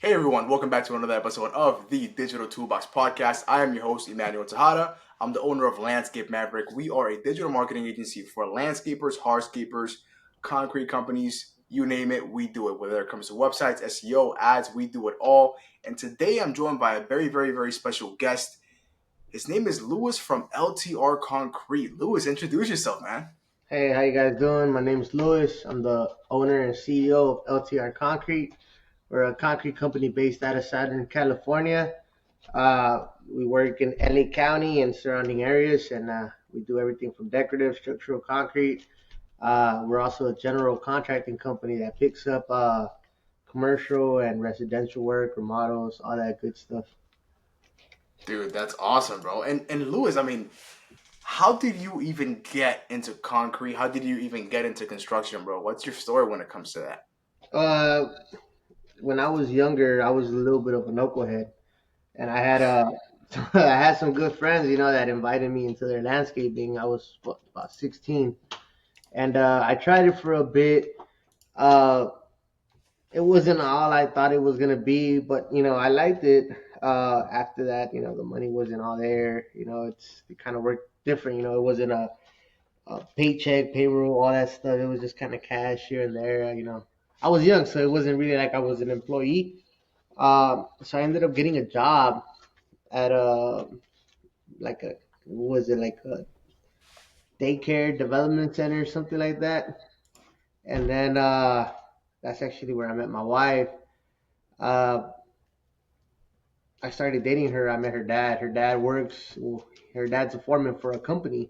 Hey everyone, welcome back to another episode of the Digital Toolbox Podcast. I am your host, Emmanuel Tejada. I'm the owner of Landscape Maverick. We are a digital marketing agency for landscapers, hardscapers, concrete companies, you name it, we do it. Whether it comes to websites, SEO, ads, we do it all. And today I'm joined by a very special guest. His name is Louis from LTR Concrete. Louis, introduce yourself, man. Hey, how you guys doing? My name is Louis. I'm the owner and CEO of LTR Concrete. We're a concrete company based out of Southern California. We work in LA County and surrounding areas, and we do everything from decorative, structural concrete. We're also a general contracting company that picks up commercial and residential work, remodels, all that good stuff. Dude, that's awesome, bro. And Louis, how did you even get into concrete? How did you even get into construction, bro? What's your story when it comes to that? Uh, when I was younger, I was a little bit of a knucklehead, and I had I had some good friends, that invited me into their landscaping. I was about 16, and I tried it for a bit. Uh, it wasn't all I thought it was gonna be, but I liked it. After that, the money wasn't all there. It kind of worked different. It wasn't a paycheck, payroll, all that stuff. It was just kind of cash here and there. I was young, so it wasn't really like I was an employee. So I ended up getting a job at like a what was it, like a daycare development center or something like that. And then that's actually where I met my wife. Uh, I started dating her. I met her dad. Her dad's a foreman for a company,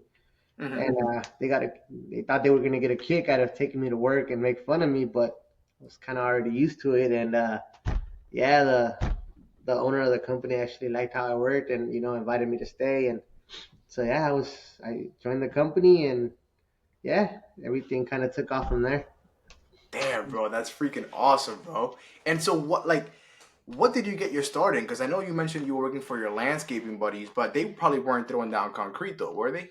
Hmm. and they thought they were gonna get a kick out of taking me to work and make fun of me, but I was kind of already used to it. And yeah, the owner of the company actually liked how I worked, and invited me to stay. And so yeah, I joined the company, and yeah, everything kind of took off from there. Damn, bro, that's freaking awesome, bro. And so what did you get your start in? Because I know you mentioned you were working for your landscaping buddies, but they probably weren't throwing down concrete though, were they?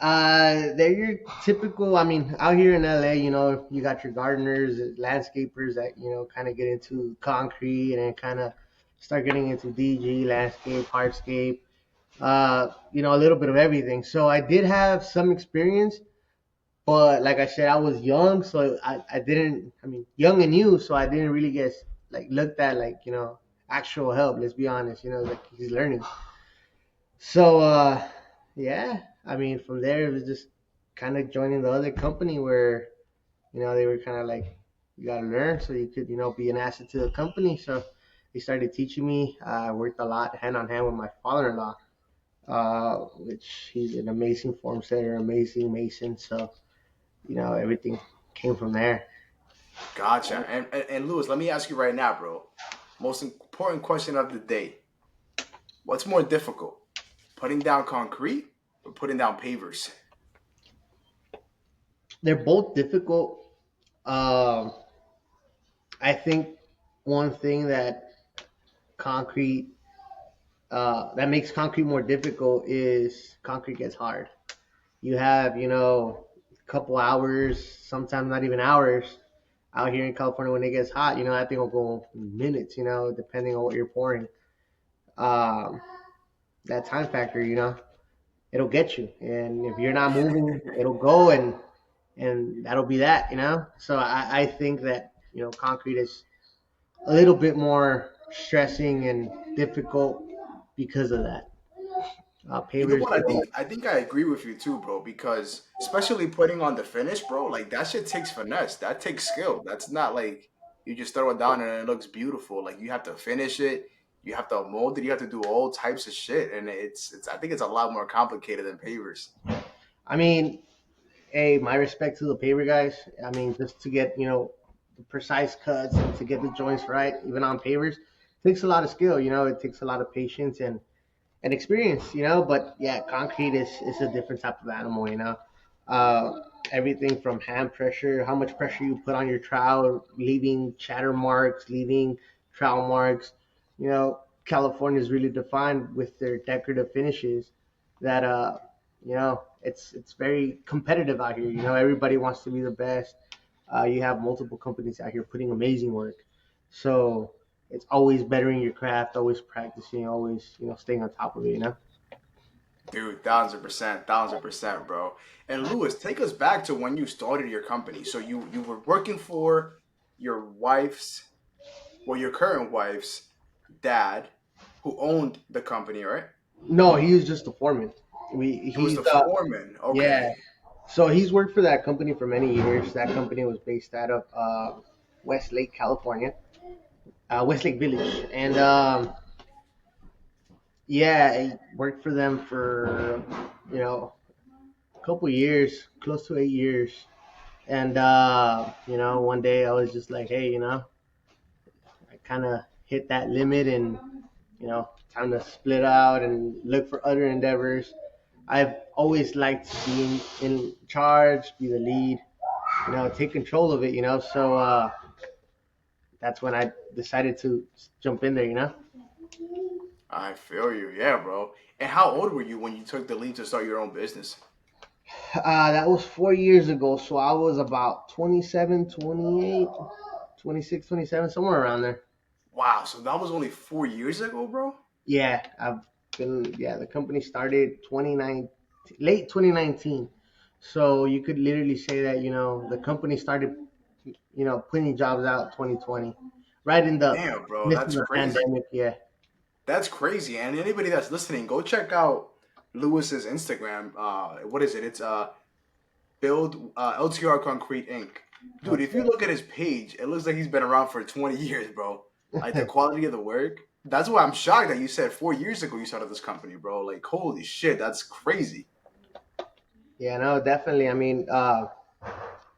They're your typical. I mean, out here in LA, you got your gardeners, landscapers that kind of get into concrete and kind of start getting into DG, landscape, hardscape. A little bit of everything. So I did have some experience, but like I said, I was young, so I didn't. I mean, young and new, so I didn't really get like looked at like actual help. Let's be honest, like he's learning. So yeah, I mean, from there it was just kind of joining the other company where they were kind of like, you gotta learn so you could be an asset to the company. So they started teaching me. I worked a lot hand on hand with my father-in-law, which he's an amazing form setter, amazing mason. So everything came from there. Gotcha. And Louis, let me ask you right now, bro. Most important question of the day. What's more difficult? Putting down concrete or putting down pavers? They're both difficult. Um, I think one thing concrete that makes concrete more difficult is concrete gets hard. You have, a couple hours, sometimes not even hours, out here in California when it gets hot. That thing will go minutes, depending on what you're pouring. Um, that time factor, it'll get you. And if you're not moving, it'll go, and that'll be that. So I think that, concrete is a little bit more stressing and difficult because of that. You know Pavers, what? I think I agree with you too, bro. Because especially putting on the finish, bro, like that shit takes finesse. That takes skill. That's not like you just throw it down and it looks beautiful. Like you have to finish it. You have to mold it. You have to do all types of shit, and it's. I think it's a lot more complicated than pavers. I mean, hey, my respect to the paver guys. I mean, just to get the precise cuts and to get the joints right, even on pavers, takes a lot of skill. It takes a lot of patience and experience. But yeah, concrete is a different type of animal. Uh, Everything from hand pressure, how much pressure you put on your trowel, leaving chatter marks, leaving trowel marks. California is really defined with their decorative finishes that it's very competitive out here. Everybody wants to be the best. You have multiple companies out here putting amazing work. So it's always bettering your craft, always practicing, always, staying on top of it. Dude, 1000%, 1000%, bro. And Lewis, take us back to when you started your company. So you were working for your wife's, well, your current wife's dad, who owned the company, right? No, he was just a foreman. He was He's the foreman. Yeah. Okay. So he's worked for that company for many years. That company was based out of Westlake, California, Westlake Village, and yeah, I worked for them for a couple years, close to 8 years. And one day I was just like, hey, I kind of hit that limit, and time to split out and look for other endeavors. I've always liked to be in charge, be the lead, take control of it. So that's when I decided to jump in there. I feel you. Yeah, bro. And how old were you when you took the lead to start your own business? That was 4 years ago. So I was about 27, 28, 26, 27, somewhere around there. Wow, so that was only 4 years ago, bro? Yeah, the company started 29, late 2019. So you could literally say that, the company started, putting jobs out 2020, right in the Damn, bro, midst of that's the crazy. pandemic. Yeah. That's crazy. And anybody that's listening, go check out Lewis's Instagram. What is it? It's build LTR Concrete Inc. Dude, if you Okay. look at his page, it looks like he's been around for 20 years, bro. Like the quality of the work. That's why I'm shocked that you said 4 years ago you started this company, bro. Like, holy shit, that's crazy. Yeah, no, definitely. I mean, a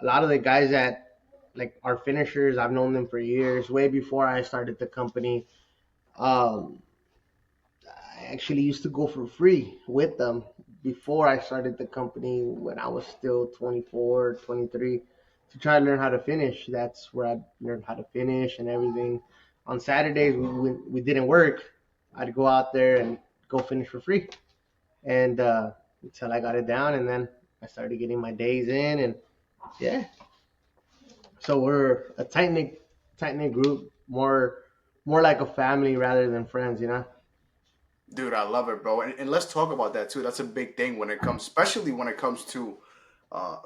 lot of the guys that like are finishers, I've known them for years, way before I started the company. Um, I actually used to go for free with them before I started the company when I was still 24, 23, to try to learn how to finish. That's where I learned how to finish and everything. On Saturdays, we didn't work. I'd go out there and go finish for free. And until I got it down, and then I started getting my days in, and yeah. So we're a tight knit group, more like a family rather than friends. Dude, I love it, bro. And let's talk about that too. That's a big thing when it comes, especially when it comes to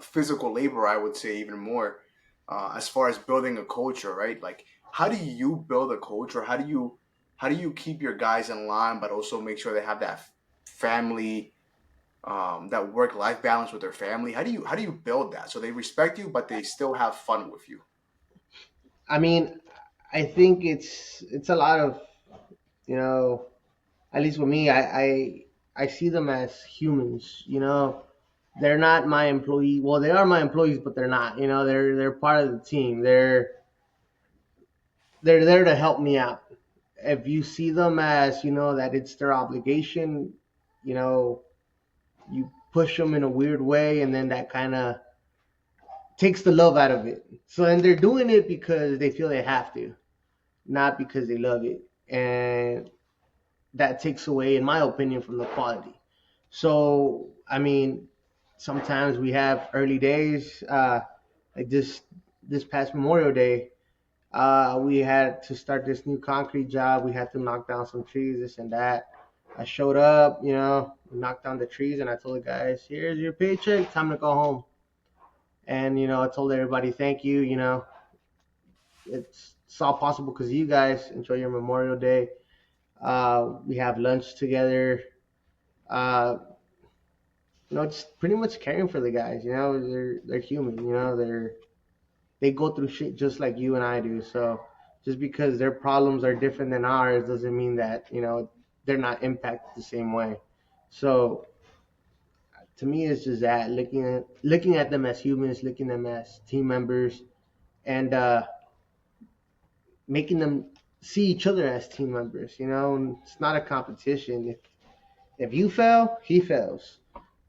physical labor, I would say even more, as far as building a culture, right? Like, how do you build a culture? How do you keep your guys in line, but also make sure they have that family, that work life balance with their family? How do you build that so they respect you, but they still have fun with you? I mean, I think it's a lot of you know. At least with me, I see them as humans. They're not my employee. Well, they are my employees, but they're not. They're part of the team. They're there to help me out. If you see them as that it's their obligation, you know, you push them in a weird way, and then that kind of takes the love out of it. So then they're doing it because they feel they have to, not because they love it. And that takes away, in my opinion, from the quality. So, I mean, sometimes we have early days, like this past Memorial Day. We had to start this new concrete job. We had to knock down some trees, this and that. I showed up, knocked down the trees, and I told the guys, "Here's your paycheck. Time to go home." And I told everybody, "Thank you. It's all possible because of you guys. Enjoy your Memorial Day. We have lunch together. Uh, it's pretty much caring for the guys. They're human. They go through shit just like you and I do. So just because their problems are different than ours doesn't mean that they're not impacted the same way. So to me, it's just that looking at them as humans, looking at them as team members, and making them see each other as team members. And it's not a competition. If you fail, he fails.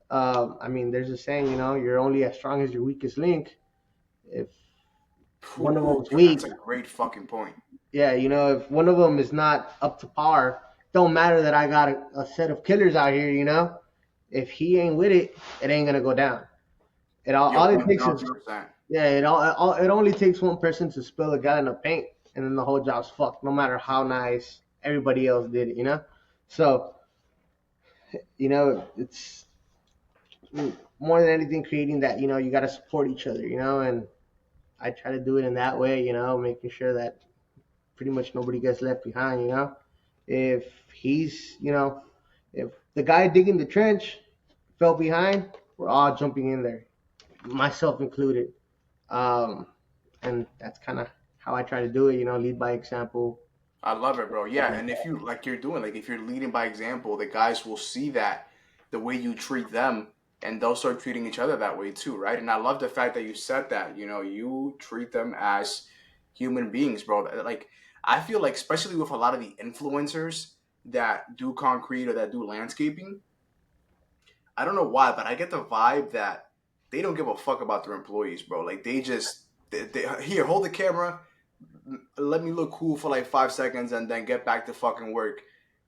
I mean, there's a saying, you're only as strong as your weakest link. If one Phew, of them's that's weak, a great fucking point. yeah, if one of them is not up to par, don't matter that I got a set of killers out here. If he ain't with it, it ain't gonna go down. All Yo, it one takes is thousand percent. yeah, it only takes one person to spill a gallon of paint, and then the whole job's fucked, no matter how nice everybody else did it, you know? So, it's more than anything creating that, you got to support each other, and I try to do it in that way, making sure that pretty much nobody gets left behind, If he's, if the guy digging the trench fell behind, we're all jumping in there, myself included. Um, and that's kind of how I try to do it, lead by example. I love it, bro. Yeah, and if you like you're doing like if you're leading by example, the guys will see that the way you treat them, and they'll start treating each other that way too, right? And I love the fact that you said that. You treat them as human beings, bro. Like I feel like, especially with a lot of the influencers that do concrete or that do landscaping, I don't know why, but I get the vibe that they don't give a fuck about their employees, bro. Like they here, hold the camera, let me look cool for like 5 seconds and then get back to fucking work.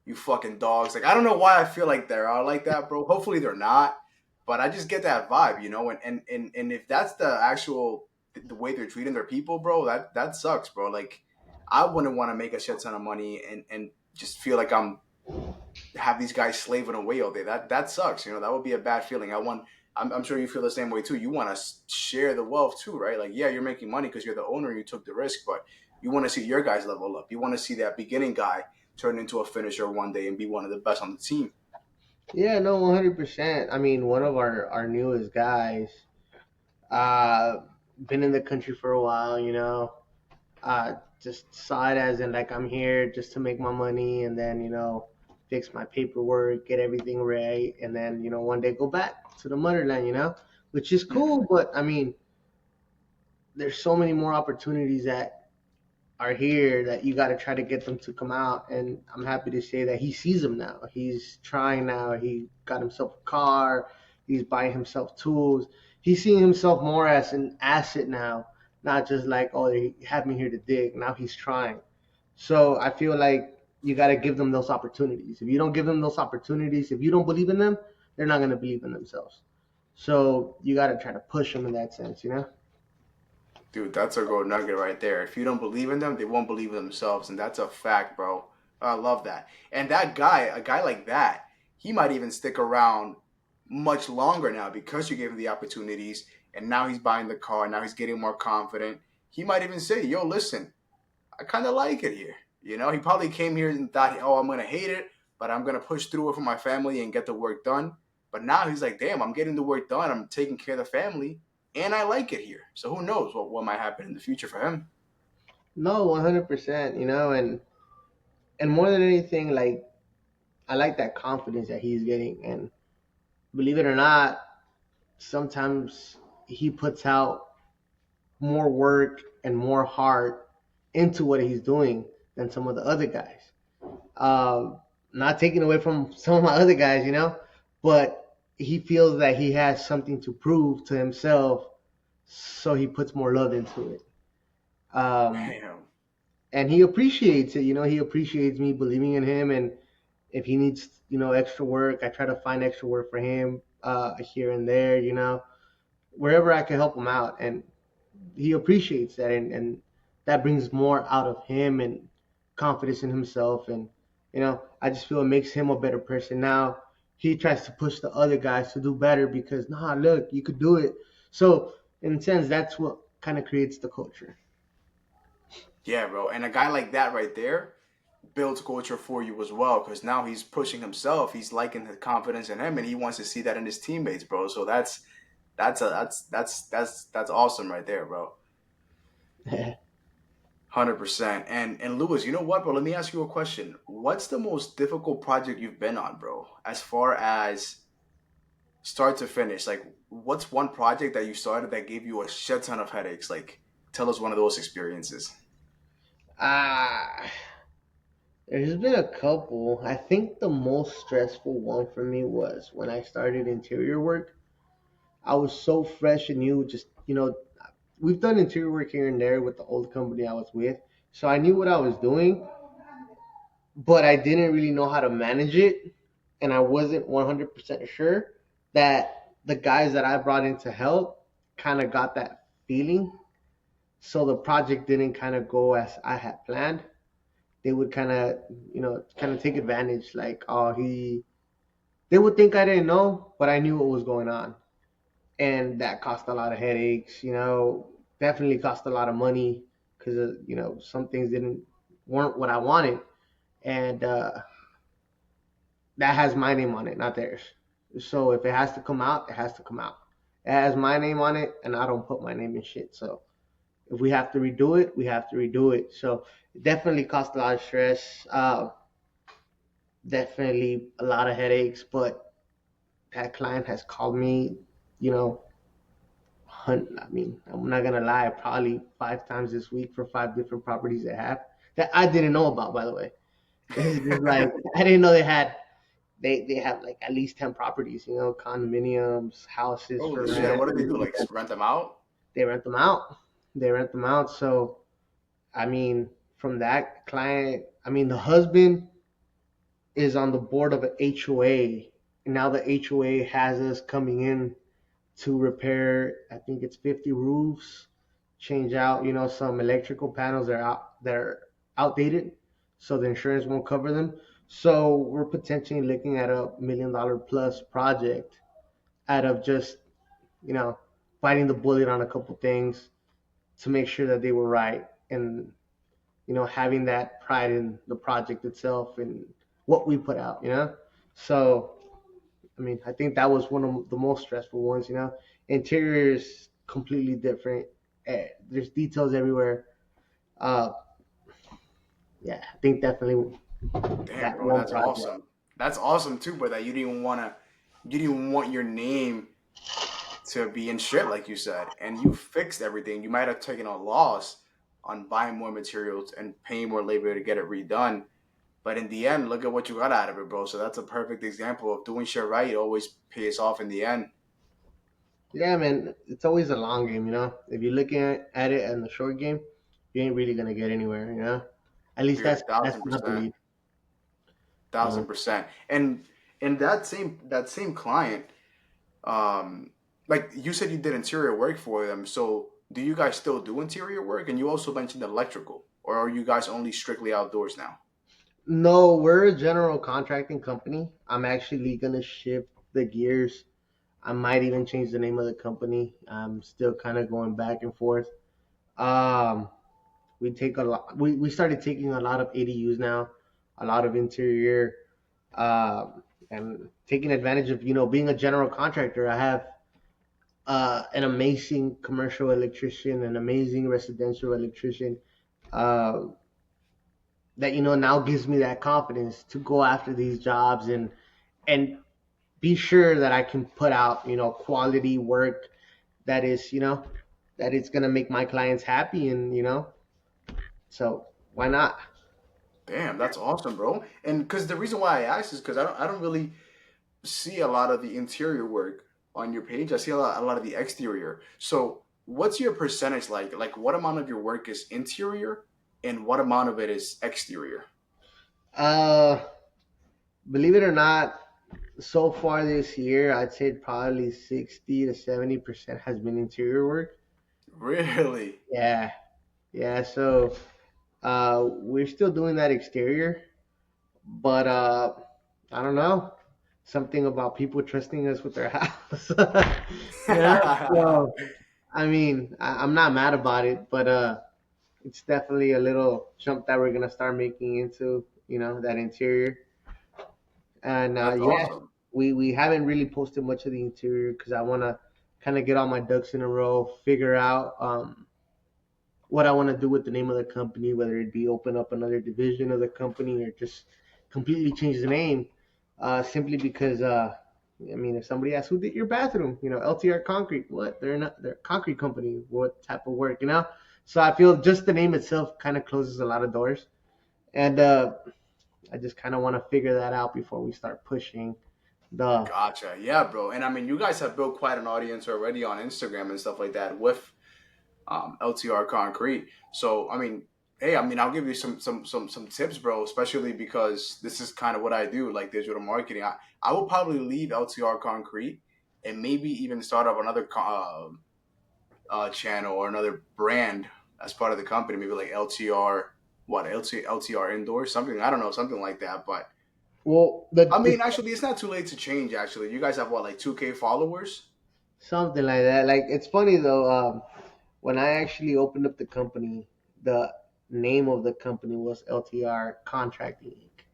You fucking dogs. Like I don't know why I feel like they're all like that, bro. Hopefully they're not. But I just get that vibe, and if that's the actual the way they're treating their people, bro, that sucks, bro. Like I wouldn't want to make a shit ton of money and just feel like I'm have these guys slaving away all day. That sucks. That would be a bad feeling. I'm sure you feel the same way too. You want to share the wealth too, right? Like, yeah, you're making money because you're the owner and you took the risk, but you want to see your guys level up. You want to see that beginning guy turn into a finisher one day and be one of the best on the team. Yeah, no, 100%. I mean, one of our newest guys, uh, been in the country for a while, just saw it as in like I'm here just to make my money and then, fix my paperwork, get everything right, and then, one day go back to the motherland, which is cool, but I mean, there's so many more opportunities that are here that you got to try to get them to come out. And I'm happy to say that he sees them now. He's trying now. He got himself a car. He's buying himself tools. He's seeing himself more as an asset now, not just like, oh, they have me here to dig. Now he's trying. So I feel like you got to give them those opportunities. If you don't give them those opportunities, if you don't believe in them, they're not going to believe in themselves. So you got to try to push them in that sense, Dude, that's a gold nugget right there. If you don't believe in them, they won't believe in themselves, and that's a fact, bro. I love that. And that guy, a guy like that, he might even stick around much longer now because you gave him the opportunities, and now he's buying the car. Now he's getting more confident. He might even say, "Yo, listen, I kind of like it here." He probably came here and thought, "Oh, I'm gonna hate it, but I'm gonna push through it for my family and get the work done." But now he's like, "Damn, I'm getting the work done. I'm taking care of the family, and I like it here." So who knows what might happen in the future for him? No, 100%, and more than anything, like I like that confidence that he's getting. And believe it or not, sometimes he puts out more work and more heart into what he's doing than some of the other guys. Not taking away from some of my other guys, but he feels that he has something to prove to himself, so he puts more love into it. Um, Damn. and he appreciates it. He appreciates me believing in him. And if he needs, extra work, I try to find extra work for him here and there, wherever I can help him out. And he appreciates that. And that brings more out of him and confidence in himself. And, I just feel it makes him a better person. Now he tries to push the other guys to do better because, nah, look, you could do it. So, in a sense, that's what kind of creates the culture. Yeah, bro. And a guy like that right there builds culture for you as well because now he's pushing himself. He's liking the confidence in him, and he wants to see that in his teammates, bro. So that's awesome right there, bro. 100%. And Lewis, you know what, bro? Let me ask you a question. What's the most difficult project you've been on, bro? As far as start to finish, like what's one project that you started that gave you a shit ton of headaches? Like, tell us one of those experiences. Ah, there's been a couple. I think the most stressful one for me was when I started interior work. I was so fresh and new. Just, we've done interior work here and there with the old company I was with. So I knew what I was doing, but I didn't really know how to manage it. And I wasn't 100% sure that the guys that I brought in to help kind of got that feeling. So the project didn't kind of go as I had planned. They would kind of, kind of take advantage. Like, oh, they would think I didn't know, but I knew what was going on. And that cost a lot of headaches, definitely cost a lot of money because, some things weren't what I wanted. And that has my name on it, not theirs. So if it has to come out, it has to come out. It has my name on it, and I don't put my name in shit. So if we have to redo it, we have to redo it. So it definitely cost a lot of stress, definitely a lot of headaches. But that client has called me, you know, I mean, I'm not gonna lie, probably 5 times this week for 5 different properties they have that I didn't know about, by the way. It's just like I didn't know they had. They have like at least 10 properties, condominiums, houses for Holy shit! rent. What do they do? Like rent them out? They rent them out. They rent them out. So I mean, from that client, I mean, the husband is on the board of an HOA. And now the HOA has us coming in to repair, I think it's 50 roofs, change out, some electrical panels that are outdated, so the insurance won't cover them. So we're potentially looking at $1 million plus project out of just, you know, biting the bullet on a couple things to make sure that they were right, and having that pride in the project itself and what we put out. So I mean, I think that was one of the most stressful ones. Interior is completely different. There's details everywhere. Uh, yeah, I think definitely Damn, that bro, one that's project. awesome. That's awesome too, but that you didn't even want your name to be in shit, like you said, and you fixed everything. You might have taken a loss on buying more materials and paying more labor to get it redone, but in the end, look at what you got out of it, bro. So that's a perfect example of doing shit right. It always pays off in the end. Yeah, man, it's always a long game. If you're looking at it in the short game, you ain't really gonna get anywhere. At least Yeah, that's thousand my percent, belief. You know? 1000%. And that same client, um, like you said, you did interior work for them. So do you guys still do interior work? And you also mentioned electrical, or are you guys only strictly outdoors now? No, we're a general contracting company. I'm actually gonna shift the gears. I might even change the name of the company. I'm still kind of going back and forth. Um, we take a lot. We started taking a lot of ADUs now, a lot of interior, and taking advantage of being a general contractor. I have an amazing commercial electrician, an amazing residential electrician. Uh, that now gives me that confidence to go after these jobs and be sure that I can put out quality work that is gonna make my clients happy, and so why not? Damn, that's awesome, bro. And because the reason why I asked is because I don't really see a lot of the interior work on your page. I see a lot of the exterior. So what's your percentage like? Like what amount of your work is interior and what amount of it is exterior? Uh, Believe it or not, so far this year, I'd say probably 60 to 70% has been interior work. Really? Yeah, yeah. So we're still doing that exterior, but I don't know, something about people trusting us with their house. So I mean, I'm not mad about it, but it's definitely a little jump that we're gonna start making into that interior. And That's yeah, awesome. we haven't really posted much of the interior because I want to kind of get all my ducks in a row, figure out what I want to do with the name of the company, whether it be open up another division of the company or just completely change the name. Simply because I mean, if somebody asks who did your bathroom, LTR Concrete, what? They're a concrete company. What type of work? So I feel just the name itself kind of closes a lot of doors, and I just kind of want to figure that out before we start pushing the. Gotcha. Yeah, bro. And I mean, you guys have built quite an audience already on Instagram and stuff like that with LTR Concrete. So, I mean, hey, I mean, I'll give you some tips, bro. Especially because this is kind of what I do, like digital marketing. I will probably leave LTR Concrete and maybe even start up another channel or another brand as part of the company, maybe like LTR, what LTR indoors, something I don't know, something like that. But Well, I mean, it's actually, it's not too late to change. Actually, you guys have what, like 2K followers? something like that. Like it's funny though. When I actually opened up the company, the name of the company was LTR Contracting Inc.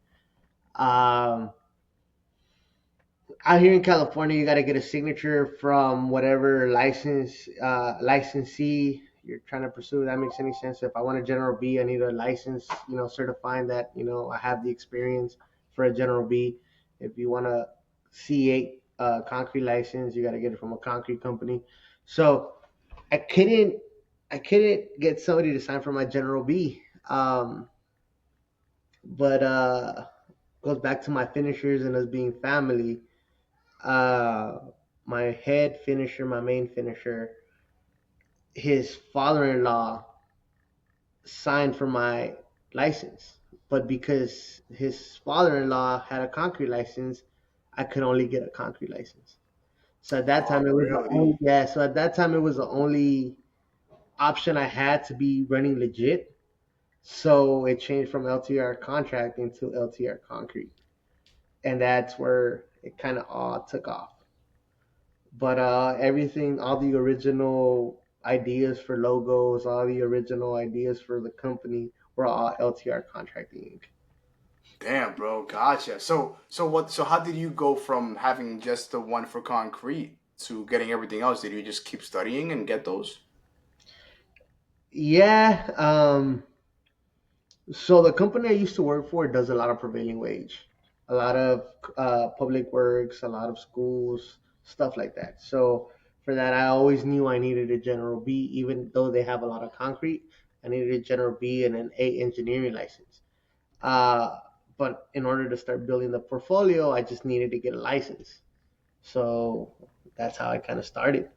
Out here in California, you got to get a signature from whatever licensee you're trying to pursue. That makes any sense. If I want a General B, I need a license, certifying that I have the experience for a General B. If you want a C8 concrete license, you got to get it from a concrete company. So I couldn't, I couldn't get somebody to sign for my General B. But goes back to my finishers and us being family. uh, my head finisher, my main finisher, his father-in-law signed for my license, but because his father-in-law had a concrete license, I could only get a concrete license. So at that Oh, time, it was the really? only yeah. So at that time, it was the only option I had to be running legit. So it changed from LTR contracting to LTR concrete, and that's where it kind of all took off. But everything, all the original ideas for logos, all the original ideas for the company were all LTR Contracting Inc. Damn, bro, gotcha. So what? So how did you go from having just the one for concrete to getting everything else? Did you just keep studying and get those? Yeah. So the company I used to work for does a lot of prevailing wage, a lot of public works, a lot of schools, stuff like that. So for that, I always knew I needed a General B, even though they have a lot of concrete. I needed a General B and an A engineering license. Uh, but in order to start building the portfolio, I just needed to get a license. So that's how I kind of started.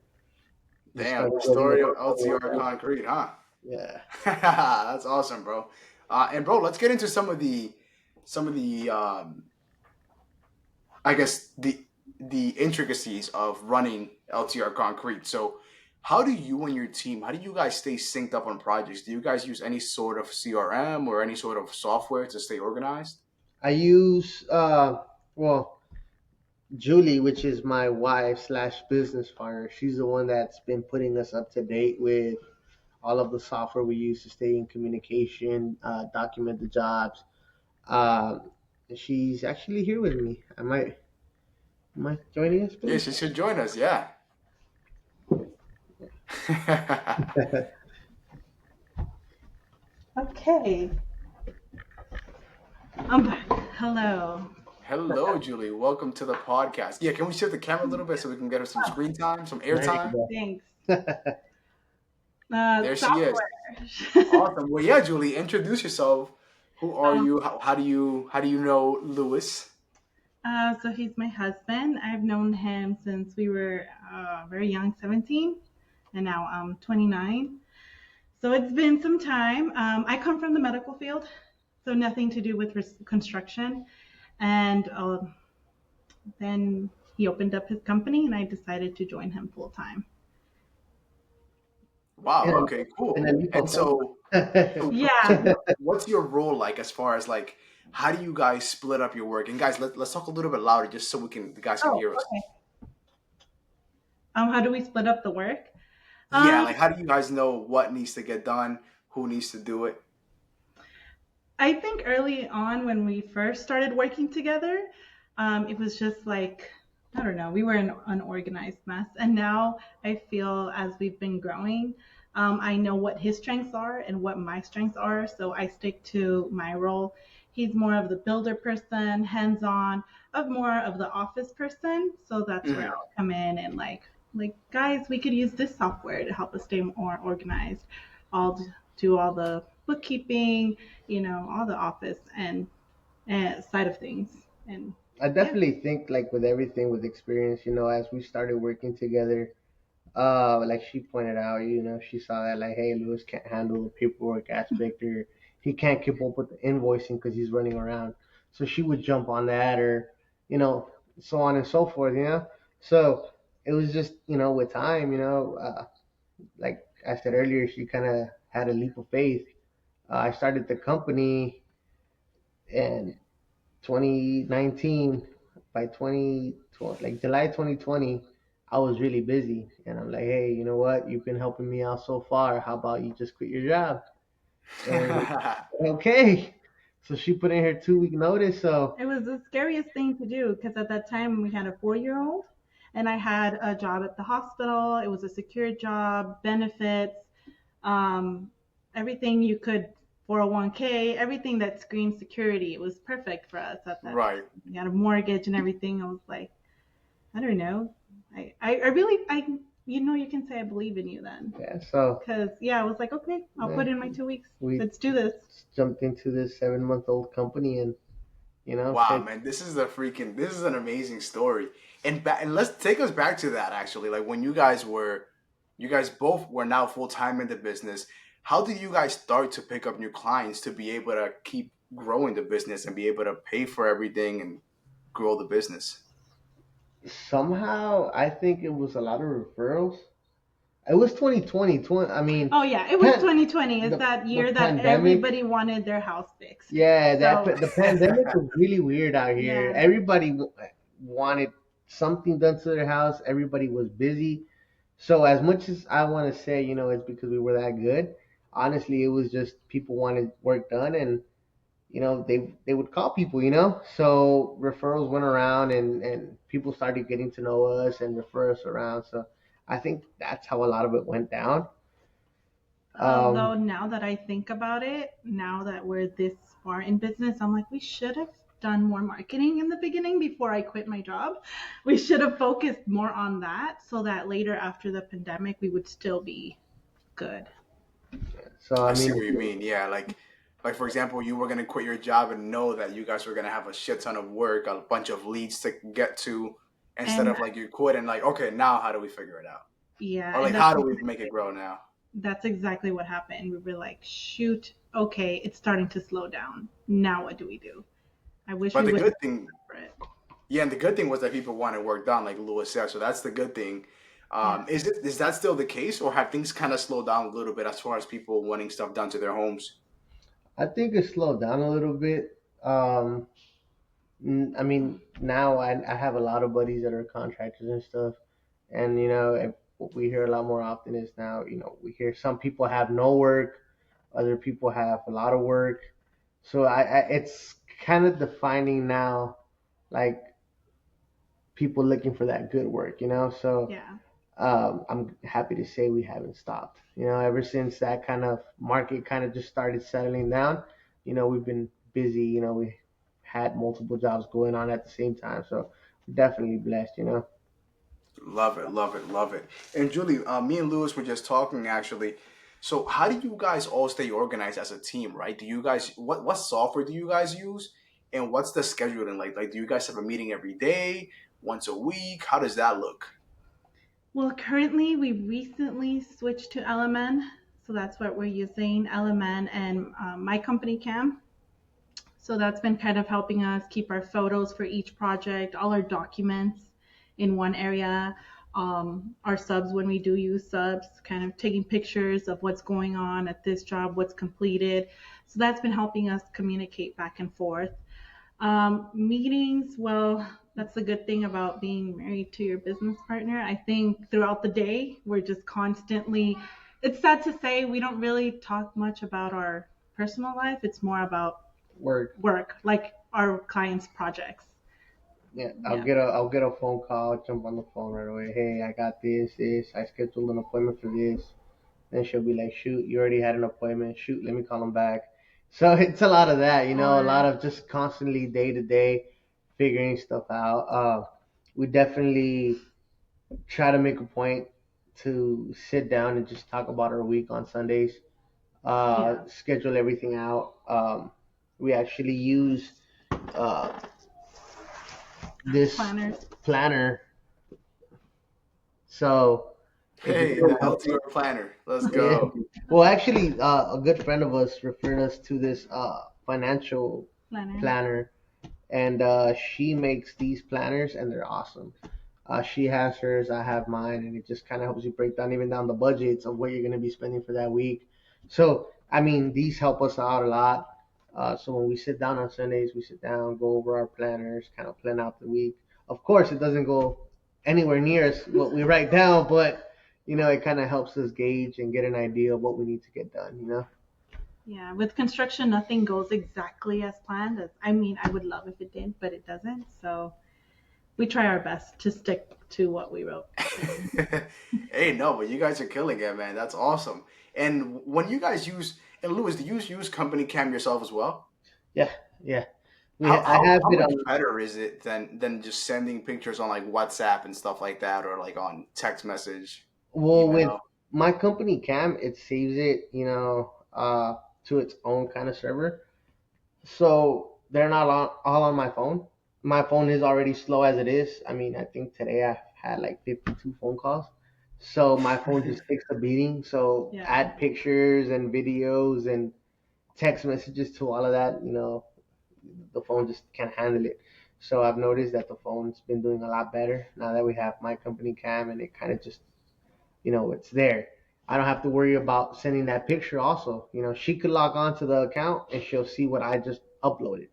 Just Damn, started the building the story of portfolio. LTR concrete, huh? Yeah. That's awesome, bro. And bro, let's get into some of the I guess the intricacies of running LTR concrete. So, how do you and your team, how do you guys stay synced up on projects? Do you guys use any sort of CRM or any sort of software to stay organized? I use well, Julie, which is my wife slash business partner. She's the one that's been putting us up to date with all of the software we use to stay in communication, document the jobs. Um, she's actually here with me. Am I joining us, Yes, please? you should join us. Yeah. Okay, I'm back. Hello. Hello, Julie. Welcome to the podcast. Yeah, can we shift the camera a little bit so we can get her some Oh, screen time, some There airtime? you thanks. go. There she is. Software. Awesome. Well, yeah, Julie, introduce yourself. Who are um, you? How do you know Lewis? so he's my husband. I've known him since we were very young, 17, and now I'm 29. So it's been some time. I come from the medical field, so nothing to do with construction. And then he opened up his company, and I decided to join him full time. Wow. And, Okay. and Cool. a leap And of faith. so, so Yeah. what's your role like as far as like how do you guys split up your work? And guys, let's talk a little bit louder just so the guys can Oh, hear us. okay. How do we split up the work? Yeah, Um, like how do you guys know what needs to get done, who needs to do it? I think early on when we first started working together, it was just like, I don't know, we were an unorganized mess. And now I feel as we've been growing, I know what his strengths are and what my strengths are. So I stick to my role. He's more of the builder person, hands on, of more of the office person. So that's where Hmm. I'll come in and like guys, we could use this software to help us stay more organized. I'll do all the bookkeeping, all the office and side of things. And I yeah, definitely think like with everything with experience, as we started working together, like she pointed out, she saw that like, hey, Lewis can't handle the paperwork aspect, or he can't keep up with the invoicing because he's running around. So she would jump on that, or you know, so on and so forth. So it was just with time, like I said earlier, she kind of had a leap of faith. I started the company in 2019. By 2012, like July 2020, I was really busy, and I'm like, hey, you know what? You've been helping me out so far. How about you just quit your job? And okay, so she put in her 2 week notice. So It was the scariest thing to do because at that time we had a 4 year old and I had a job at the hospital. It was a secure job, benefits, um, everything you could, 401k, everything that screamed security. It was perfect for us at that Right. time. We had a mortgage and everything. I was like, I don't know. I really, you can say I believe in you then. yeah, so Because, yeah, I was like, okay, I'll yeah, put in my 2 weeks. we Let's do this. jumped into this 7 month old company, and Wow, take man, this is an amazing story. And let's take us back to that actually. Like when you guys both were now full time in the business. How did you guys start to pick up new clients to be able to keep growing the business and be able to pay for everything and grow the business? somehow I think it was a lot of referrals. It was 2020. I mean, Oh yeah, it was pan, 2020. It's that the year that pandemic. everybody wanted their house fixed. Yeah, So the pandemic was really weird out here. yeah, Everybody wanted something done to their house. Everybody was busy. So as much as I want to say, it's because we were that good. Honestly, it was just people wanted work done, and they would call people. So referrals went around, and people started getting to know us and refer us around. So I think that's how a lot of it went down. although Um, now that I think about it, now that we're this far in business, I'm like, we should have done more marketing in the beginning before I quit my job. We should have focused more on that so that later after the pandemic, we would still be good. so I I see mean, what you mean. Yeah, like for example, you were gonna quit your job and know that you guys were gonna have a shit ton of work, a bunch of leads to get to, instead And of like you quit and like, okay, now how do we figure it out? yeah, Or and like how do we make it grow now? that's exactly what happened. We were like, shoot, okay, it's starting to slow down. Now what do we do? I wish But we the would have good thing, for it. yeah, and the good thing was that people wanted work done, like Lewis said. So that's the good thing. Yeah. Is that still the case, or have things kind of slowed down a little bit as far as people wanting stuff done to their homes? I think it slowed down a little bit. I mean, now I have a lot of buddies that are contractors and stuff, and what we hear a lot more often is now, we hear some people have no work, other people have a lot of work. So it's kind of defining now, like people looking for that good work. So Yeah. I'm happy to say we haven't stopped. Ever since that kind of market kind of just started settling down, we've been busy. We had multiple jobs going on at the same time, so we're definitely blessed. Love it, love it, love it. And Julie, me and Lewis were just talking actually. So how do you guys all stay organized as a team, right? Do you guys what software do you guys use, and what's the scheduling like? Like, do you guys have a meeting every day, once a week? How does that look? Well, currently we recently switched to LMN, so that's what we're using, LMN and my company Cam. So that's been kind of helping us keep our photos for each project, all our documents in one area, our subs when we do use subs, kind of taking pictures of what's going on at this job, what's completed. So that's been helping us communicate back and forth. Meetings, well, that's the good thing about being married to your business partner. I think throughout the day, we're just constantly, it's sad to say, we don't really talk much about our personal life. It's more about Work. work, like our clients' projects. Yeah, Yeah. I'll get a phone call, jump on the phone right away. Hey, I got this. I scheduled an appointment for this. Then she'll be like, shoot, you already had an appointment. Shoot, let me call him back. So it's a lot of that, a lot Or of just constantly day to day figuring stuff out. We definitely try to make a point to sit down and just talk about our week on Sundays, yeah, schedule everything out. We actually use uh, this planners. planner. So it just Hey, the LTR planner. Let's yeah. go. Well, actually, a good friend of us referred us to this financial Planner. planner, and she makes these planners, and they're awesome. She has hers, I have mine, and it just kind of helps you break down even down the budgets of what you're going to be spending for that week. So, I mean, these help us out a lot. So when we sit down on Sundays, we sit down, go over our planners, kind of plan out the week. Of course, it doesn't go anywhere near as what we write down, but it kind of helps us gauge and get an idea of what we need to get done. Yeah, with construction, nothing goes exactly as planned. I mean, I would love if it did, but it doesn't. So we try our best to stick to what we wrote down. Hey, no, but you guys are killing it, man. That's awesome. And when you guys use, and Louis, do you use company cam yourself as well? Yeah, yeah. How I how have how it much on. better is it than just sending pictures on like WhatsApp and stuff like that, or like on text message, Well, with email? my company cam, it saves it, to its own kind of server. So they're not all on my phone. My phone is already slow as it is. I mean, I think today I had like 52 phone calls. So my phone just takes a beating. So Yeah. add pictures and videos and text messages to all of that, the phone just can't handle it. So I've noticed that the phone's been doing a lot better now that we have my company cam, and it kind of just, it's there. I don't have to worry about sending that picture also. She could log on to the account and she'll see what I just uploaded.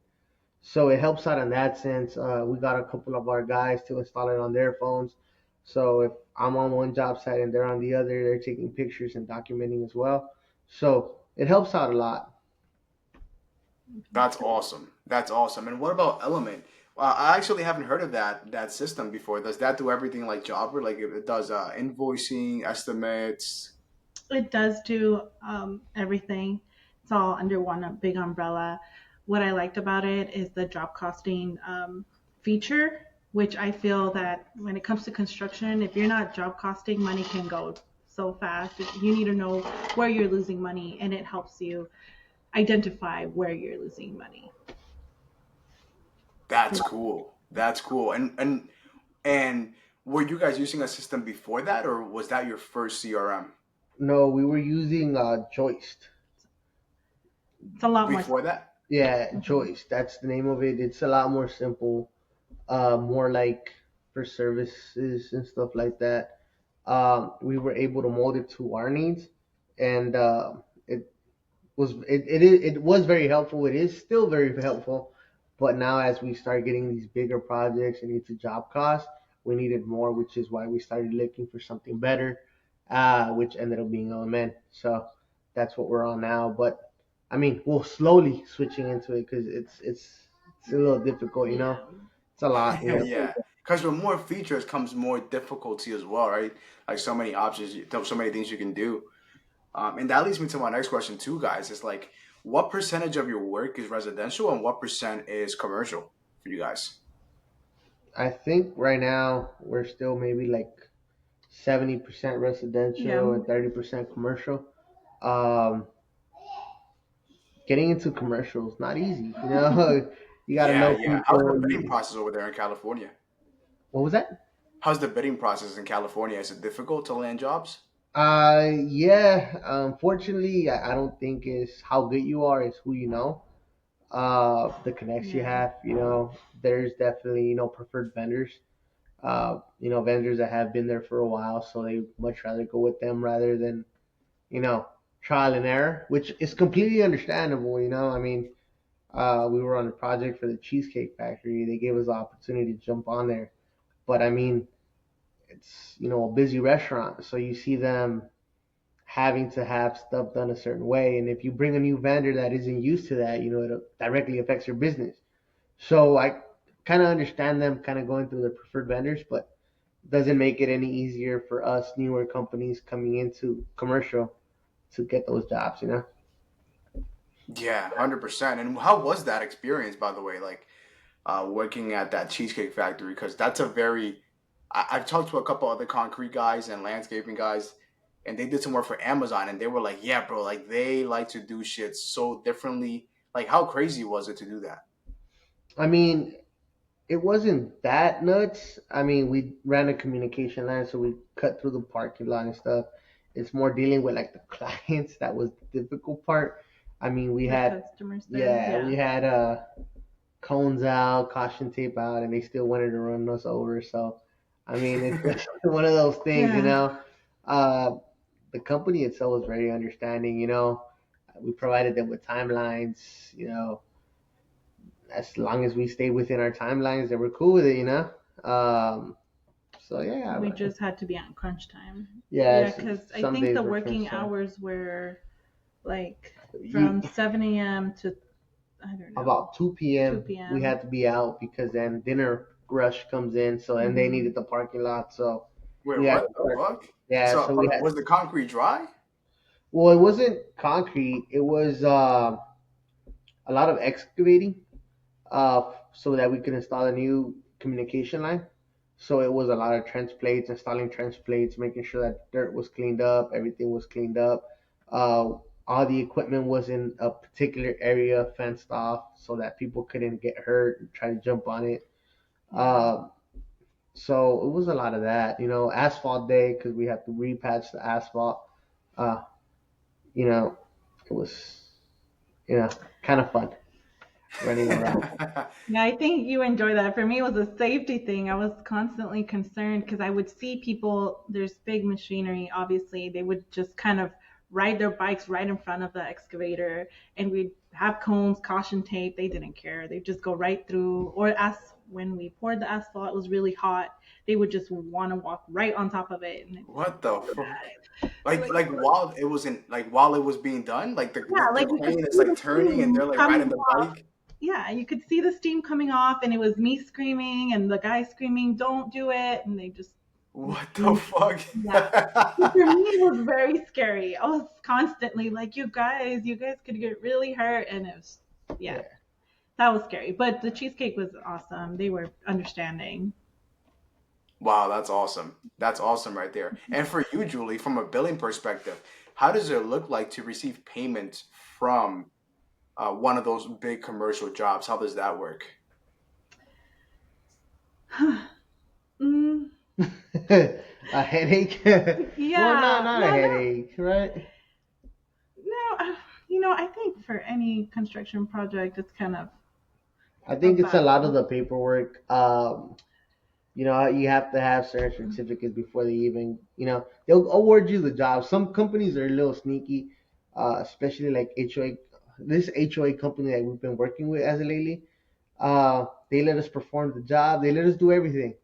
So it helps out in that sense. We got a couple of our guys to install it on their phones. So if I'm on one job site and they're on the other, they're taking pictures and documenting as well. So it helps out a lot. That's awesome. That's awesome. And what about Element? I actually haven't heard of that system before. Does that do everything like Jobber? Like it does invoicing, estimates? It does do everything. It's all under one big umbrella. What I liked about it is the job costing feature, which I feel that when it comes to construction, if you're not job costing, money can go so fast. You need to know where you're losing money, and it helps you identify where you're losing money. That's cool. That's cool. And were you guys using a system before that, or was that your first CRM? No, we were using Joist. It's a lot more. Before that? Yeah, Mhm. Joist. That's the name of it. It's a lot more simple, more like for services and stuff like that. We were able to mold it to our needs, and it was very helpful. It is still very helpful, but now as we start getting these bigger projects and it's a job cost, we needed more, which is why we started looking for something better, which ended up being Element. So that's what we're on now. But I mean, we're slowly switching into it because it's a little difficult. Yeah. It's a lot. Yeah. Because with more features comes more difficulty as well, right? Like so many options, so many things you can do. And that leads me to my next question too, guys. Is like, what percentage of your work is residential and what percent is commercial for you guys? I think right now we're still maybe like 70% Yeah. residential and 30% commercial. Um, Getting into commercial is not easy. You got to Yeah, know yeah. How's the people. bidding process over there in California? What was that? How's the bidding process in California? Is it difficult to land jobs? Yeah. Unfortunately, I don't think it's how good you are; it's who you know. The connects you Yeah. have. There's definitely preferred vendors. Vendors that have been there for a while, so they much rather go with them rather than you know trial and error, which is completely understandable. I mean, we were on a project for the Cheesecake Factory. They gave us the opportunity to jump on there. But I mean, it's a busy restaurant, so you see them having to have stuff done a certain way, and if you bring a new vendor that isn't used to that, it directly affects your business. So I kind of understand them kind of going through their preferred vendors, but doesn't make it any easier for us newer companies coming into commercial to get those jobs. Yeah, 100%. And how was that experience, by the way? Like working at that Cheesecake Factory, because that's a very. I've talked to a couple other concrete guys and landscaping guys, and they did some work for Amazon, and they were like, "Yeah, bro, like they like to do shit so differently. Like, how crazy was it to do that?" I mean, it wasn't that nuts. I mean, we ran a communication line, so we cut through the parking lot and stuff. It's more dealing with like the clients that was the difficult part. I mean, we The had, customers there. yeah, Yeah. we had cones out, caution tape out, and they still wanted to run us over. So, I mean, it's just one of those things. Yeah. Uh, the company itself was very understanding. We provided them with timelines. As long as we stayed within our timelines, they were cool with it. Um, so yeah, We just had to be on crunch time. yeah. Yeah, because I Some think days the were working crunch time. hours were like You, from 7 a.m. to, I don't know, about 2 2 p.m. we p.m. had to be out because then dinner rush comes in. So and they Hmm. needed the parking lot. So Wait, we had what to the start. fuck? Yeah. So So we had. was the concrete dry? Well, it wasn't concrete. It was a lot of excavating, so that we could install a new communication line. So it was a lot of trench plates, installing trench plates, making sure that dirt was cleaned up, everything was cleaned up. Uh, all the equipment was in a particular area, fenced off, so that people couldn't get hurt and try to jump on it. Yeah. So it was a lot of that, asphalt day because we had to repatch the asphalt. Uh, you know, it was, kind of fun running around. Yeah, I think you enjoy that. For me, it was a safety thing. I was constantly concerned because I would see people, there's big machinery, obviously. They would just kind of ride their bikes right in front of the excavator, and we'd have cones, caution tape. They didn't care. They'd just go right through. Or as when we poured the asphalt, it was really hot. They would just want to walk right on top of it. And it was What the fuck? like, While it was being done, like yeah, the like you could crane is see like the turning and steam they're like coming riding the off. bike. Yeah, you could see the steam coming off, and it was me screaming and the guy screaming, "Don't do it!" And they just, What the fuck? yeah. So for me, it was very scary. I was constantly like, you guys could get really hurt," and it was, yeah, Yeah. that was scary. But the cheesecake was awesome. They were understanding. Wow, that's awesome. That's awesome right there. And for you, Julie, from a billing perspective, how does it look like to receive payment from one of those big commercial jobs? How does that work? Mm, A headache? Well, yeah, not a no, no, headache, right? no. I think for any construction project, it's kind of I a think it's a lot of battle. the paperwork. You have to have certain certificates before they even, they'll award you the job. Some companies are a little sneaky, especially like HOA. This HOA company that we've been working with as of lately, they let us perform the job. They let us do everything,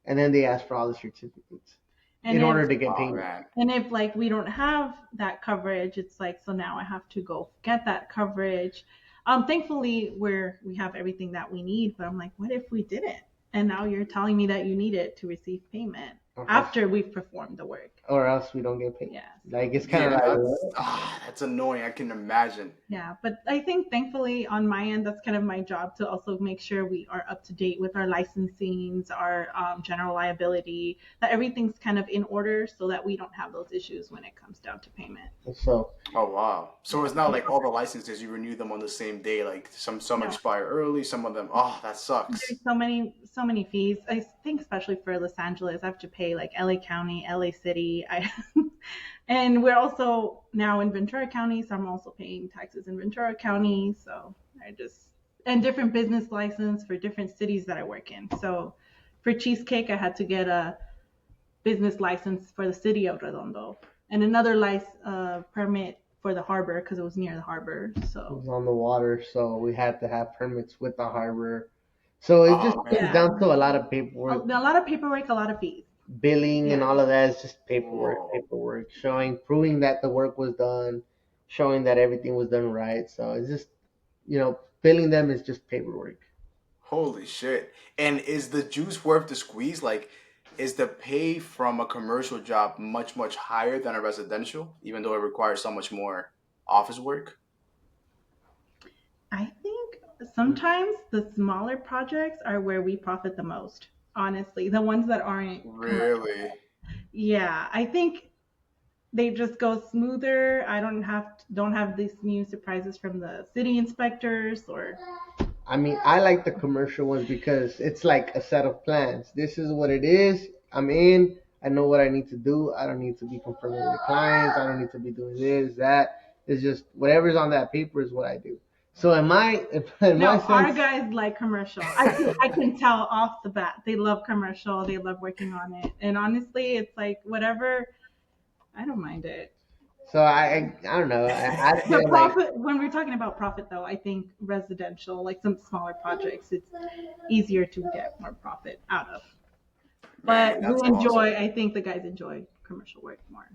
and then they ask for all the certificates And in if order to get Oh payment. man. And if like we don't have that coverage, it's like, so now I have to go get that coverage. Thankfully we have everything that we need, but I'm like, what if we didn't? And now you're telling me that you need it to receive payment Or else, after we've performed the work. or else we don't get paid. Yeah. Like it's kind of Yeah, like, that's annoying. I can imagine. Yeah, but I think thankfully on my end, that's kind of my job to also make sure we are up to date with our licensings, our general liability, that everything's kind of in order so that we don't have those issues when it comes down to payment. so. Oh wow. So it's not like all the licenses you renew them on the same day. Like some No, expire early, some of them. Oh, that sucks. there's so many fees. I think especially for Los Angeles, I have to pay like LA County, LA City. And we're also now in Ventura County, so I'm also paying taxes in Ventura County. So I just and different business license for different cities that I work in. So for Cheesecake, I had to get a business license for the city of Redondo and another permit for the harbor because it was near the harbor. It So was on the water, so we had to have permits with the harbor. So it just Oh comes man. yeah, down to a lot of a paperwork, lot of paperwork, a lot of fees. billing, and Yeah. all of that is just Whoa. paperwork, proving that the work was done, showing that everything was done right. So it's just, billing them is just paperwork. Holy shit. And is the juice worth the squeeze? Like, is the pay from a commercial job much, much higher than a residential, even though it requires so much more office work? I think sometimes the smaller projects are where we profit the most. Honestly, the ones that aren't commercial. Really? Yeah, I think they just go smoother. I don't have these new surprises from the city inspectors or I mean, I like the commercial ones because it's like a set of plans. This is what it is. I'm in. I know what I need to do. I don't need to be confirming with clients. I don't need to be doing this, that. It's just whatever's on that paper is what I do. So in my no, our sense, guys like commercial. I can tell off the bat. They love commercial. They love working on it. And honestly, it's like whatever I don't mind it. So I don't know. I The feel like profit, when we're talking about profit though, I think residential, like some smaller projects, it's easier to get more profit out of. But Man, we that's awesome. enjoy, I think the guys enjoy commercial work more.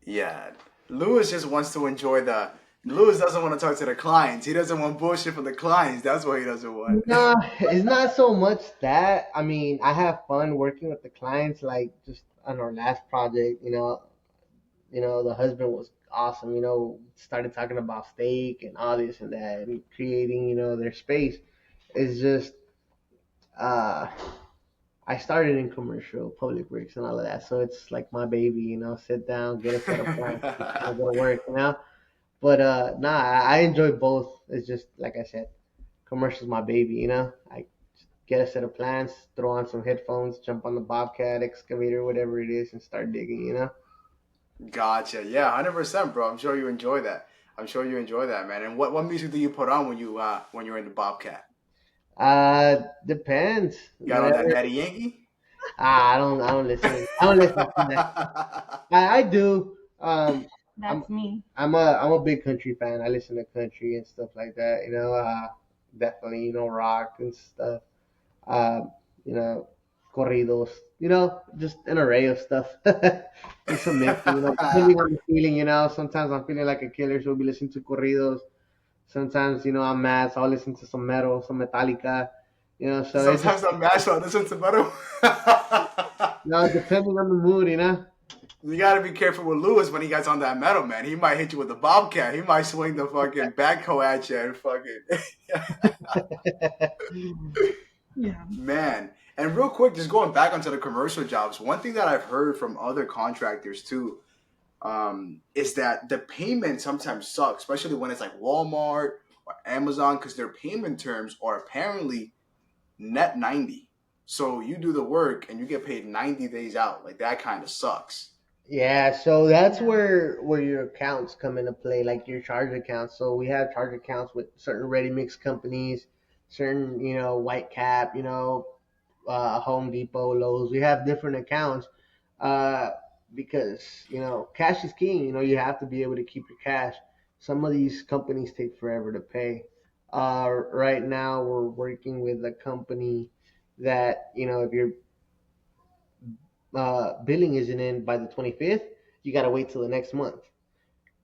Yeah. Lewis just wants to enjoy the. Lewis doesn't want to talk to the clients. He doesn't want bullshit from the clients. That's what he doesn't want. no, it's not so much that. I mean, I have fun working with the clients. Like just on our last project, the husband was awesome. Started talking about steak and all this and that, and creating, their space. It's just, uh, I started in commercial, public works, and all of that. So it's like my baby. Sit down, get a set of plans, and go to work. But nah, I enjoy both. It's just like I said, commercial's my baby. I get a set of plans, throw on some headphones, jump on the Bobcat, excavator, whatever it is, and start digging. Gotcha. Yeah, 100%, bro. I'm sure you enjoy that. I'm sure you enjoy that, man. And what music do you put on when you're in the Bobcat? Depends. You got on that Whatever. Daddy Yankee? I don't listen. I don't listen to that. I do. I'm That's me. I'm a big country fan. I listen to country and stuff like that. Definitely rock and stuff. Um, you know, corridos. Just an array of stuff. It's a mix. Depending on the feeling. Sometimes I'm feeling like a killer, so I'll be listening to corridos. Sometimes I'm mad, so I'll listen to some metal, some Metallica. So it's just Sometimes I'm mad, so I listen to metal. depending on the mood. You gotta be careful with Lewis when he gets on that metal, man. He might hit you with the Bobcat. He might swing the fucking backhoe at you and fucking Yeah. man. And real quick, just going back onto the commercial jobs, one thing that I've heard from other contractors too, is that the payment sometimes sucks, especially when it's like Walmart or Amazon, because their payment terms are apparently net 90. So you do the work and you get paid 90 days out. Like that kind of sucks. Yeah, so that's Yeah. where your accounts come into play, like your charge accounts. So we have charge accounts with certain ready mix companies, certain White Cap, Home Depot, Lowe's. We have different accounts, uh, because cash is king. You have to be able to keep your cash. Some of these companies take forever to pay. Right now we're working with a company that if your billing isn't in by the 25th, you got to wait till the next month.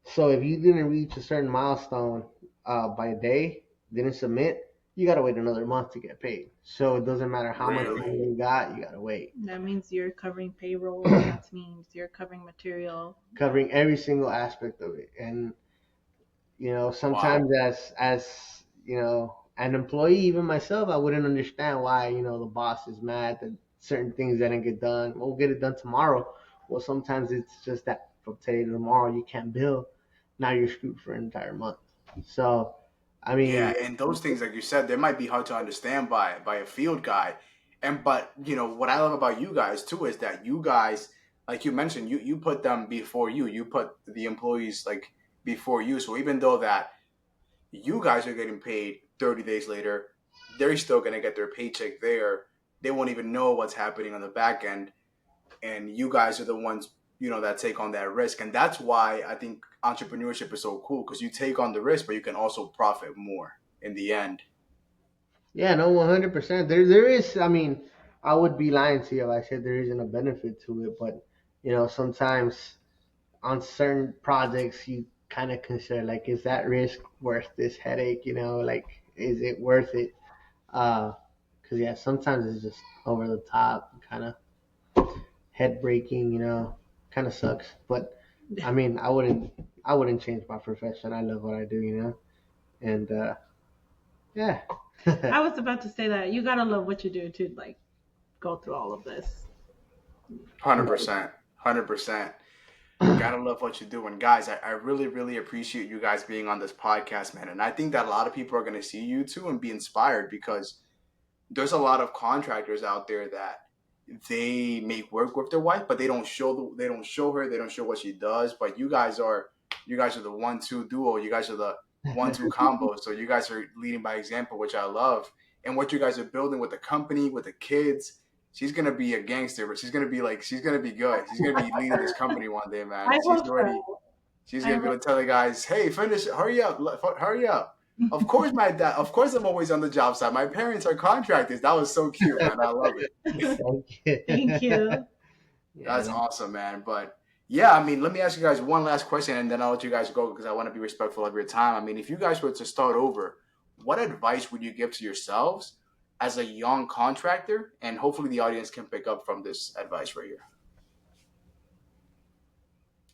So if you didn't reach a certain milestone by a day, didn't submit, you got to wait another month to get paid. So it doesn't matter how much Really? money you got, you got to wait. That means you're covering payroll. That means you're covering material. Covering every single aspect of it. And sometimes Wow. as an employee, even myself, I wouldn't understand why the boss is mad that certain things didn't get done. We'll get it done tomorrow. Well, sometimes it's just that from today to tomorrow you can't bill. Now you're screwed for an entire month. So, I mean, Yeah, and those things, like you said, they might be hard to understand by a field guy. And but what I love about you guys too is that you guys, like you mentioned, you put them before you. You put the employees like before you. So even though that you guys are getting paid 30 days later, they're still gonna get their paycheck there. They won't even know what's happening on the back end, and you guys are the ones that take on that risk. And that's why I think entrepreneurship is so cool, because you take on the risk but you can also profit more in the end. yeah, no, 100%. There is. I mean, I would be lying to you if I said there isn't a benefit to it, but sometimes on certain projects you kind of consider like, is that risk worth this headache? Like, is it worth it? Because yeah, sometimes it's just over the top, kind of head breaking. Kind of sucks. But I mean, I wouldn't change my profession. I love what I do. And yeah. I was about to say that you gotta love what you do to like go through all of this. 100%. 100%. Gotta love what you do. And guys, I really, really appreciate you guys being on this podcast, man. And I think that a lot of people are going to see you too and be inspired, because there's a lot of contractors out there that they make work with their wife, but they don't show her, they don't show what she does. But you guys are the 1-2 duo. You guys are the 1-2 combo. So you guys are leading by example, which I love. And what you guys are building with the company, with the kids, she's gonna be a gangster, but she's gonna be good. She's gonna be leading this company one day, man. I hope so. She's I gonna be able hope to tell the guys, "Hey, finish! Hurry up! Hurry up!" Of course, my dad. Of course, I'm always on the job site. My parents are contractors. That was so cute, man. I love it. Thank you. Thank you. Yeah, That's awesome, man. But yeah, I mean, let me ask you guys one last question, and then I'll let you guys go because I want to be respectful of your time. I mean, if you guys were to start over, what advice would you give to yourselves as a young contractor? And hopefully, the audience can pick up from this advice right here.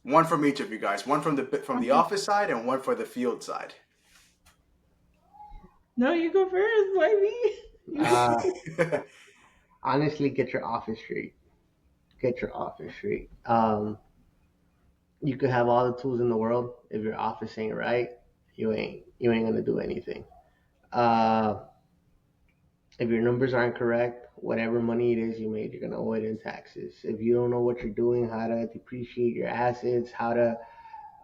One from each of you guys. One from the Okay. office side, and one for the field side. No, you go first. Why me? You Uh, go. honestly, get your office straight. Get your office straight. You could have all the tools in the world. If your office ain't right, you ain't gonna do anything. Uh, if your numbers aren't correct, whatever money it is you made, you're gonna owe it in taxes. If you don't know what you're doing, how to depreciate your assets, how to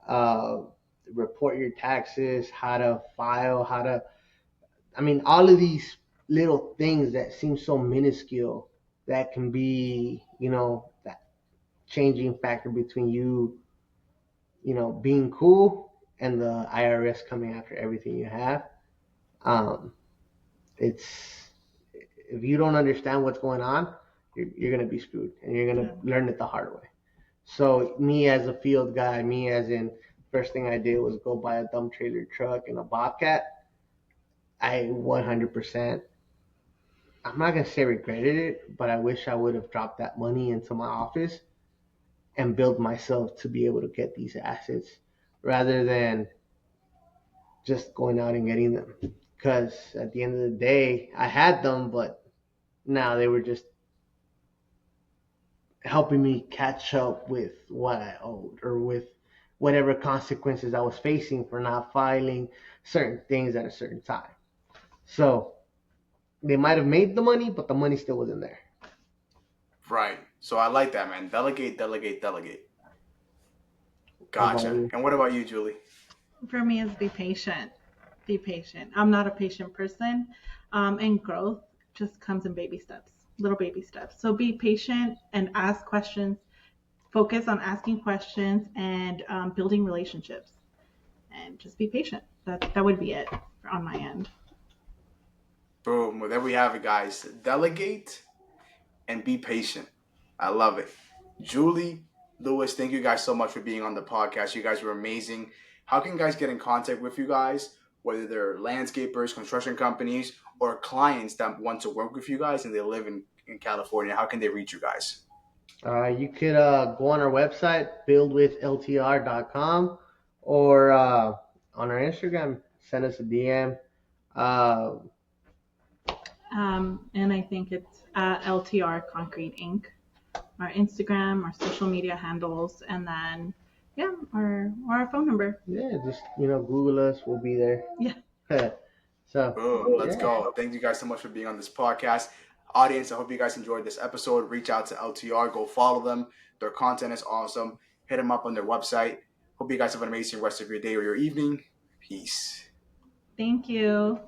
uh, report your taxes, how to file, I mean, all of these little things that seem so minuscule that can be, that changing factor between being cool and the IRS coming after everything you have. Um, it's if you don't understand what's going on, you're gonna be screwed, and you're gonna Yeah. learn it the hard way. So me as a field guy, me as in first thing I did was go buy a dump trailer truck and a Bobcat. I 100%. I'm not gonna say regretted it, but I wish I would have dropped that money into my office and built myself to be able to get these assets rather than just going out and getting them. Because at the end of the day, I had them, but now they were just helping me catch up with what I owed or with whatever consequences I was facing for not filing certain things at a certain time. So they might have made the money, but the money still wasn't there. Right. So I like that, man. Delegate, delegate, delegate. What about Gotcha. you? And what about you, Julie? For me, is be patient. Be patient. I'm not a patient person, and growth just comes in baby steps, little baby steps. So be patient and ask questions. Focus on asking questions and building relationships, and just be patient. That would be it on my end. Boom. Well, there we have it, guys. Delegate and be patient. I love it. Julie, Lewis, thank you guys so much for being on the podcast. You guys were amazing. How can guys get in contact with you guys, whether they're landscapers, construction companies, or clients that want to work with you guys and they live in California? How can they reach you guys? You could go on our website, buildwithltr.com, or on our Instagram, send us a DM. Uh, And I think it's LTR Concrete Inc. Our Instagram, our social media handles, and then yeah, our phone number. yeah, just Google us. We'll be there. Yeah. So Boom. Let's yeah, go. Thank you guys so much for being on this podcast. Audience, I hope you guys enjoyed this episode. Reach out to LTR. Go follow them. Their content is awesome. Hit them up on their website. Hope you guys have an amazing rest of your day or your evening. Peace. Thank you.